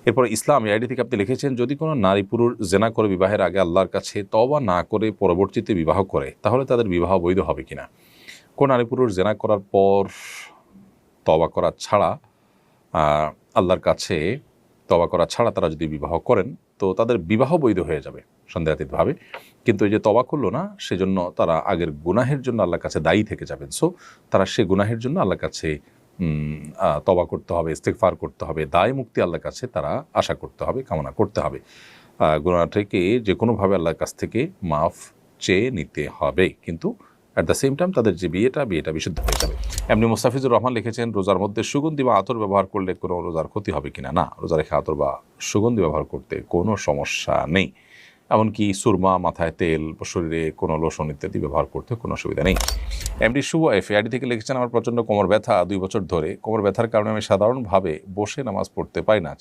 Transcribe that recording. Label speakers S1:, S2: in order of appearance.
S1: এরপর ইসলাম আইডি থেকে আপনি লিখেছেন, যদি কোনো নারী পুরুষ জেনা করে বিবাহের আগে আল্লাহর কাছে তওবা না করে পরবর্তীতে বিবাহ করে, তাহলে তাদের বিবাহ বৈধ হবে কিনা? কোন নারী পুরুষ জেনা করার পর তওবা করা ছাড়া আল্লাহর কাছে তওবা করা ছাড়া তারা যদি বিবাহ করেন, তো তাদের বিবাহ বৈধ হয়ে যাবে সন্দেহাতীতভাবে। কিন্তু এই যে তওবা করলো না, সেজন্য তারা আগের গুনাহের জন্য আল্লাহর কাছে দায়ী থেকে যাবেন। সো তারা সে গুনাহের জন্য আল্লাহর কাছে তওবা করতে হবে, ইস্তেগফার করতে হবে, দায় মুক্তি আল্লাহর কাছে তারা আশা করতে হবে, কামনা করতে হবে। গুনাহটাকে যে কোনোভাবে আল্লাহর কাছ থেকে মাফ চেয়ে নিতে হবে, কিন্তু অ্যাট দ্য সেম টাইম তাদের যে বিয়েটা বিশুদ্ধ হয়ে যাবে। এমনি মোস্তাফিজুর রহমান লিখেছেন, রোজার মধ্যে সুগন্ধি বা আতর ব্যবহার করলে কোনো রোজার ক্ষতি হবে কিনা? না, রোজা রেখে আতর বা সুগন্ধি ব্যবহার করতে কোনো সমস্যা নেই। এমনকি সুরমা, মাথায় তেল, শরীরে কোনো লোশন ইত্যাদি ব্যবহার করতে কোনো অসুবিধা নেই। এমডি শুভ এফআইডি থেকে লিখেছেন, আমার প্রচণ্ড কোমর ব্যথা 2 বছর ধরে। কোমর ব্যথার কারণে আমি সাধারণভাবে বসে নামাজ পড়তে পারি না।